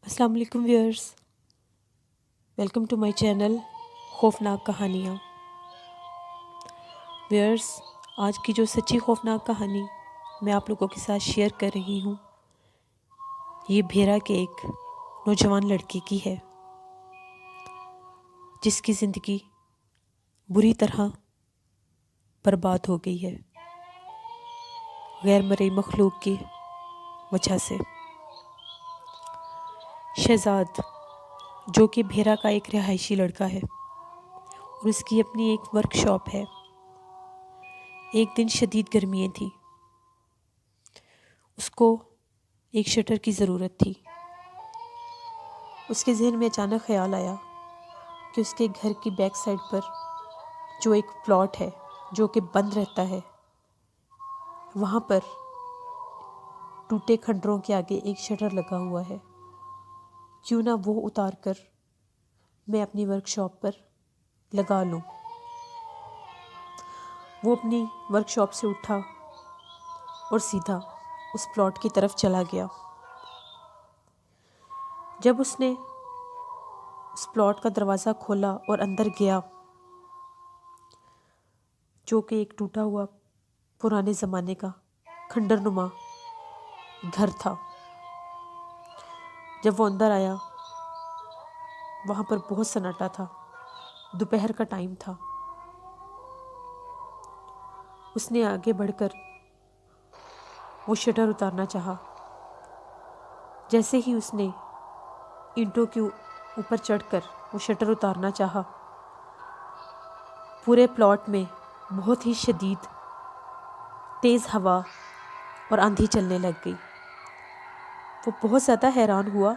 السلام علیکم viewers, welcome to my channel خوفناک کہانیاں۔ ویورز، آج کی جو سچی خوفناک کہانی میں آپ لوگوں کے ساتھ شیئر کر رہی ہوں، یہ بھیرا کے ایک نوجوان لڑکی کی ہے جس کی زندگی بری طرح برباد ہو گئی ہے غیر مرئی مخلوق کی وجہ سے۔ شہزاد، جو کہ بھیرا کا ایک رہائشی لڑکا ہے اور اس کی اپنی ایک ورک شاپ ہے، ایک دن شدید گرمیاں تھیں، اس کو ایک شٹر کی ضرورت تھی۔ اس کے ذہن میں اچانک خیال آیا کہ اس کے گھر کی بیک سائڈ پر جو ایک پلاٹ ہے جو کہ بند رہتا ہے، وہاں پر ٹوٹے کھنڈروں کے آگے ایک شٹر لگا ہوا ہے، کیوں نہ وہ اتار کر میں اپنی ورک شاپ پر لگا لوں۔ وہ اپنی ورک شاپ سے اٹھا اور سیدھا اس پلاٹ کی طرف چلا گیا۔ جب اس نے اس پلاٹ کا دروازہ کھولا اور اندر گیا، جو کہ ایک ٹوٹا ہوا پرانے زمانے کا کھنڈر نما گھر تھا، جب وہ اندر آیا وہاں پر بہت سناٹا تھا، دوپہر کا ٹائم تھا۔ اس نے آگے بڑھ کر وہ شٹر اتارنا چاہا۔ جیسے ہی اس نے اینٹوں کے اوپر چڑھ کر وہ شٹر اتارنا چاہا، پورے پلاٹ میں بہت ہی شدید تیز ہوا اور آندھی چلنے لگ گئی۔ وہ بہت زیادہ حیران ہوا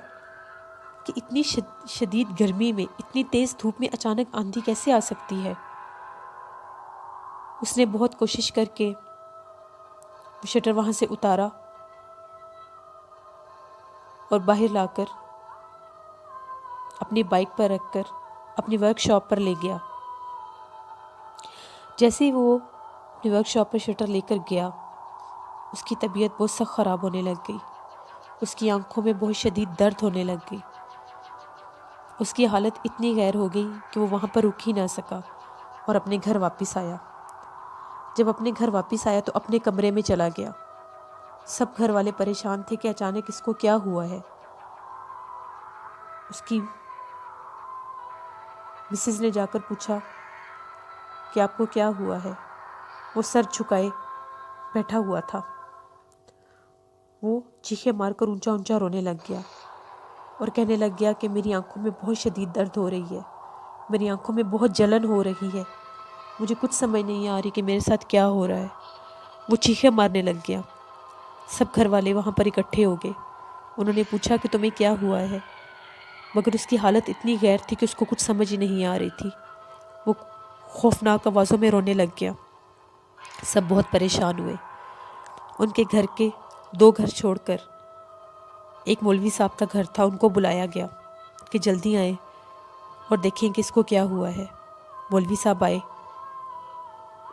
کہ اتنی شدید گرمی میں، اتنی تیز دھوپ میں اچانک آندھی کیسے آ سکتی ہے۔ اس نے بہت کوشش کر کے وہ شٹر وہاں سے اتارا اور باہر لا کر اپنی بائک پر رکھ کر اپنی ورک شاپ پر لے گیا۔ جیسے ہی وہ اپنی ورک شاپ پر شٹر لے کر گیا، اس کی طبیعت بہت سخت خراب ہونے لگ گئی، اس کی آنکھوں میں بہت شدید درد ہونے لگ گئی، اس کی حالت اتنی غیر ہو گئی کہ وہ وہاں پر رک ہی نہ سکا اور اپنے گھر واپس آیا۔ جب اپنے گھر واپس آیا تو اپنے کمرے میں چلا گیا۔ سب گھر والے پریشان تھے کہ اچانک اس کو کیا ہوا ہے۔ اس کی مسز نے جا کر پوچھا کہ آپ کو کیا ہوا ہے۔ وہ سر جھکائے بیٹھا ہوا تھا، وہ چیخیں مار کر اونچا اونچا رونے لگ گیا اور کہنے لگ گیا کہ میری آنکھوں میں بہت شدید درد ہو رہی ہے، میری آنکھوں میں بہت جلن ہو رہی ہے، مجھے کچھ سمجھ نہیں آ رہی کہ میرے ساتھ کیا ہو رہا ہے۔ وہ چیخیں مارنے لگ گیا۔ سب گھر والے وہاں پر اکٹھے ہو گئے۔ انہوں نے پوچھا کہ تمہیں کیا ہوا ہے، مگر اس کی حالت اتنی غیر تھی کہ اس کو کچھ سمجھ ہی نہیں آ رہی تھی۔ وہ خوفناک آوازوں میں رونے لگ گیا۔ سب بہت پریشان ہوئے۔ ان کے گھر کے 2 گھر چھوڑ کر ایک مولوی صاحب کا گھر تھا، ان کو بلایا گیا کہ جلدی آئیں اور دیکھیں کہ اس کو کیا ہوا ہے۔ مولوی صاحب آئے،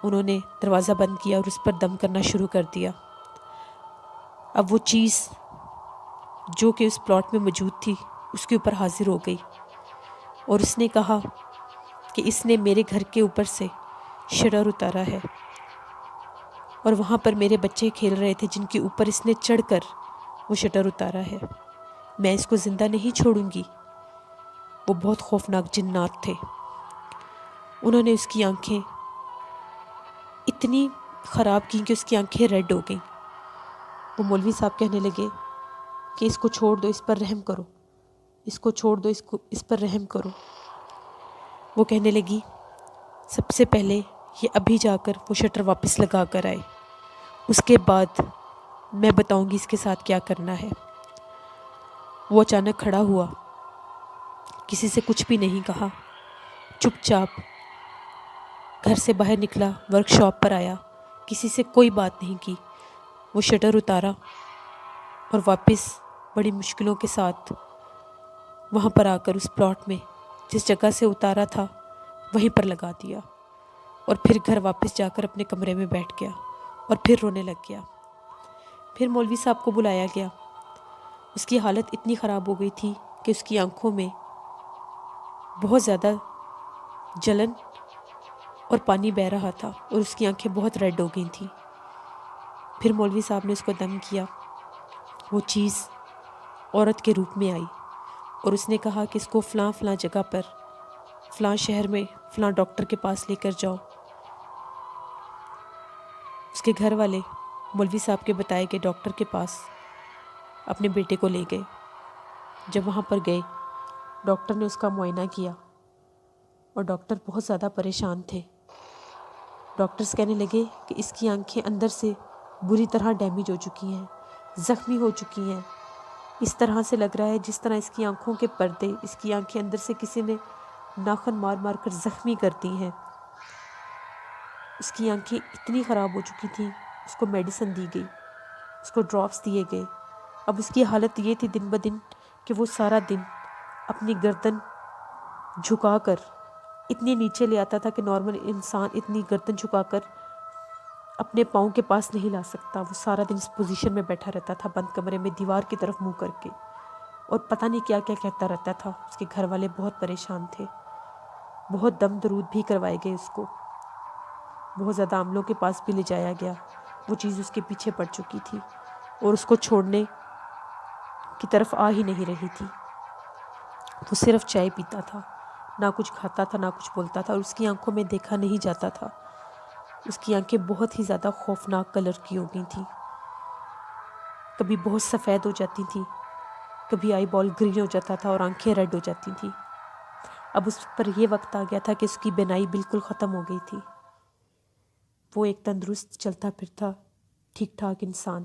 انہوں نے دروازہ بند کیا اور اس پر دم کرنا شروع کر دیا۔ اب وہ چیز جو کہ اس پلاٹ میں موجود تھی اس کے اوپر حاضر ہو گئی اور اس نے کہا کہ اس نے میرے گھر کے اوپر سے شٹر اتارا ہے اور وہاں پر میرے بچے کھیل رہے تھے جن کے اوپر اس نے چڑھ کر وہ شٹر اتارا ہے، میں اس کو زندہ نہیں چھوڑوں گی۔ وہ بہت خوفناک جنات تھے۔ انہوں نے اس کی آنکھیں اتنی خراب کی کہ اس کی آنکھیں ریڈ ہو گئیں۔ وہ مولوی صاحب کہنے لگے کہ اس کو چھوڑ دو، اس پر رحم کرو، اس کو چھوڑ دو، اس پر رحم کرو۔ وہ کہنے لگی سب سے پہلے یہ ابھی جا کر وہ شٹر واپس لگا کر آئے، اس کے بعد میں بتاؤں گی اس کے ساتھ کیا کرنا ہے۔ وہ اچانک کھڑا ہوا، کسی سے کچھ بھی نہیں کہا، چپ چاپ گھر سے باہر نکلا، ورک شاپ پر آیا، کسی سے کوئی بات نہیں کی۔ وہ شٹر اتارا اور واپس بڑی مشکلوں کے ساتھ وہاں پر آ کر اس پلاٹ میں جس جگہ سے اتارا تھا وہیں پر لگا دیا اور پھر گھر واپس جا کر اپنے کمرے میں بیٹھ گیا اور پھر رونے لگ گیا۔ پھر مولوی صاحب کو بلایا گیا۔ اس کی حالت اتنی خراب ہو گئی تھی کہ اس کی آنکھوں میں بہت زیادہ جلن اور پانی بہہ رہا تھا اور اس کی آنکھیں بہت ریڈ ہو گئی تھیں۔ پھر مولوی صاحب نے اس کو دم کیا۔ وہ چیز عورت کے روپ میں آئی اور اس نے کہا کہ اس کو فلاں فلاں جگہ پر، فلاں شہر میں فلاں ڈاکٹر کے پاس لے کر جاؤ۔ اس کے گھر والے مولوی صاحب کے بتائے گئے ڈاکٹر کے پاس اپنے بیٹے کو لے گئے۔ جب وہاں پر گئے، ڈاکٹر نے اس کا معائنہ کیا اور ڈاکٹر بہت زیادہ پریشان تھے۔ ڈاکٹرز کہنے لگے کہ اس کی آنکھیں اندر سے بری طرح ڈیمیج ہو چکی ہیں، زخمی ہو چکی ہیں۔ اس طرح سے لگ رہا ہے جس طرح اس کی آنکھوں کے پردے، اس کی آنکھیں اندر سے کسی نے ناخن مار مار کر زخمی کر دی ہیں۔ اس کی آنکھیں اتنی خراب ہو چکی تھیں، اس کو میڈیسن دی گئی، اس کو ڈراپس دیے گئے۔ اب اس کی حالت یہ تھی دن بدن کہ وہ سارا دن اپنی گردن جھکا کر اتنی نیچے لے آتا تھا کہ نارمل انسان اتنی گردن جھکا کر اپنے پاؤں کے پاس نہیں لا سکتا۔ وہ سارا دن اس پوزیشن میں بیٹھا رہتا تھا، بند کمرے میں دیوار کی طرف منہ کر کے، اور پتہ نہیں کیا کیا کہتا رہتا تھا۔ اس کے گھر والے بہت پریشان تھے، بہت دم درود بھی کروائے گئے اس کو، بہت زیادہ عاملوں کے پاس بھی لے جایا گیا۔ وہ چیز اس کے پیچھے پڑ چکی تھی اور اس کو چھوڑنے کی طرف آ ہی نہیں رہی تھی۔ وہ صرف چائے پیتا تھا، نہ کچھ کھاتا تھا، نہ کچھ بولتا تھا، اور اس کی آنکھوں میں دیکھا نہیں جاتا تھا۔ اس کی آنکھیں بہت ہی زیادہ خوفناک کلر کی ہو گئی تھیں، کبھی بہت سفید ہو جاتی تھیں، کبھی آئی بال گرین ہو جاتا تھا اور آنکھیں ریڈ ہو جاتی تھیں۔ اب اس پر یہ وقت آ گیا تھا کہ اس کی بینائی بالکل ختم ہو گئی تھی۔ وہ ایک تندرست چلتا پھرتا ٹھیک ٹھاک انسان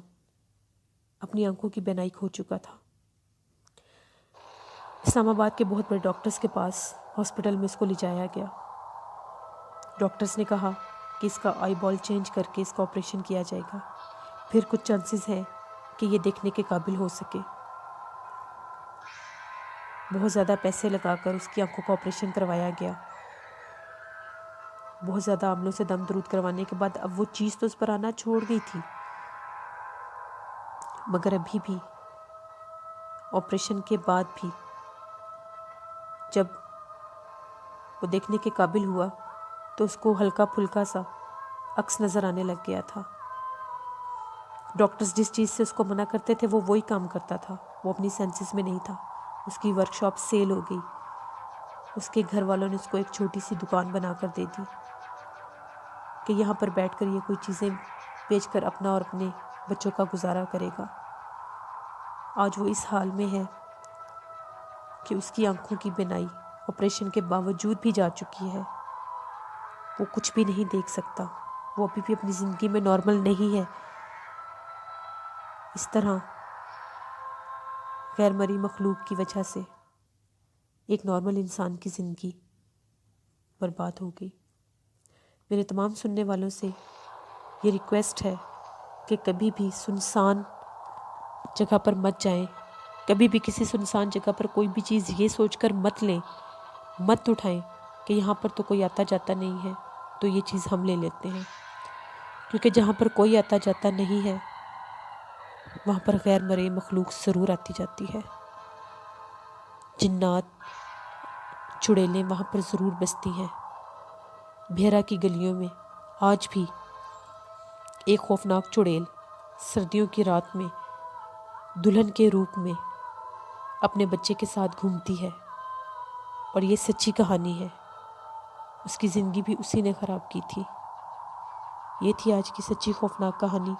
اپنی آنکھوں کی بینائی کھو چکا تھا۔ اسلام آباد کے بہت بڑے ڈاکٹرز کے پاس ہاسپٹل میں اس کو لے جایا گیا۔ ڈاکٹرز نے کہا کہ اس کا آئی بال چینج کر کے اس کا آپریشن کیا جائے گا، پھر کچھ چانسز ہیں کہ یہ دیکھنے کے قابل ہو سکے۔ بہت زیادہ پیسے لگا کر اس کی آنکھوں کا آپریشن کروایا گیا۔ بہت زیادہ عاملوں سے دم درود کروانے کے بعد اب وہ چیز تو اس پر آنا چھوڑ گئی تھی، مگر ابھی بھی آپریشن کے بعد بھی جب وہ دیکھنے کے قابل ہوا تو اس کو ہلکا پھلکا سا عکس نظر آنے لگ گیا تھا۔ ڈاکٹرز جس چیز سے اس کو منع کرتے تھے وہ وہی کام کرتا تھا، وہ اپنی سینسز میں نہیں تھا۔ اس کی ورک شاپ سیل ہو گئی، اس کے گھر والوں نے اس کو ایک چھوٹی سی دکان بنا کر دے دی کہ یہاں پر بیٹھ کر یہ کوئی چیزیں بیچ کر اپنا اور اپنے بچوں کا گزارا کرے گا۔ آج وہ اس حال میں ہے کہ اس کی آنکھوں کی بینائی آپریشن کے باوجود بھی جا چکی ہے۔ وہ کچھ بھی نہیں دیکھ سکتا، وہ ابھی بھی اپنی زندگی میں نارمل نہیں ہے۔ اس طرح غیر مرئی مخلوق کی وجہ سے ایک نارمل انسان کی زندگی برباد ہو گئی۔ میرے تمام سننے والوں سے یہ ریکویسٹ ہے کہ کبھی بھی سنسان جگہ پر مت جائیں، کبھی بھی کسی سنسان جگہ پر کوئی بھی چیز یہ سوچ کر مت لیں، مت اٹھائیں کہ یہاں پر تو کوئی آتا جاتا نہیں ہے تو یہ چیز ہم لے لیتے ہیں، کیونکہ جہاں پر کوئی آتا جاتا نہیں ہے وہاں پر غیر مرئی مخلوق ضرور آتی جاتی ہے۔ جنات، چڑیلیں وہاں پر ضرور بستی ہیں۔ بھیرا کی گلیوں میں آج بھی ایک خوفناک چڑیل سردیوں کی رات میں دلہن کے روپ میں اپنے بچے کے ساتھ گھومتی ہے، اور یہ سچی کہانی ہے۔ اس کی زندگی بھی اسی نے خراب کی تھی۔ یہ تھی آج کی سچی خوفناک کہانی۔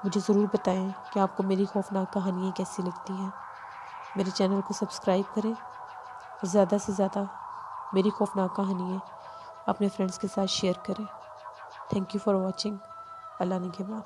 مجھے ضرور بتائیں کہ آپ کو میری خوفناک کہانیاں کیسی لگتی ہیں۔ میرے چینل کو سبسکرائب کریں اور زیادہ سے زیادہ میری خوفناک کہانیاں اپنے فرینڈس کے ساتھ شیئر کریں۔ Thank you for watching. اللہ نگہبان۔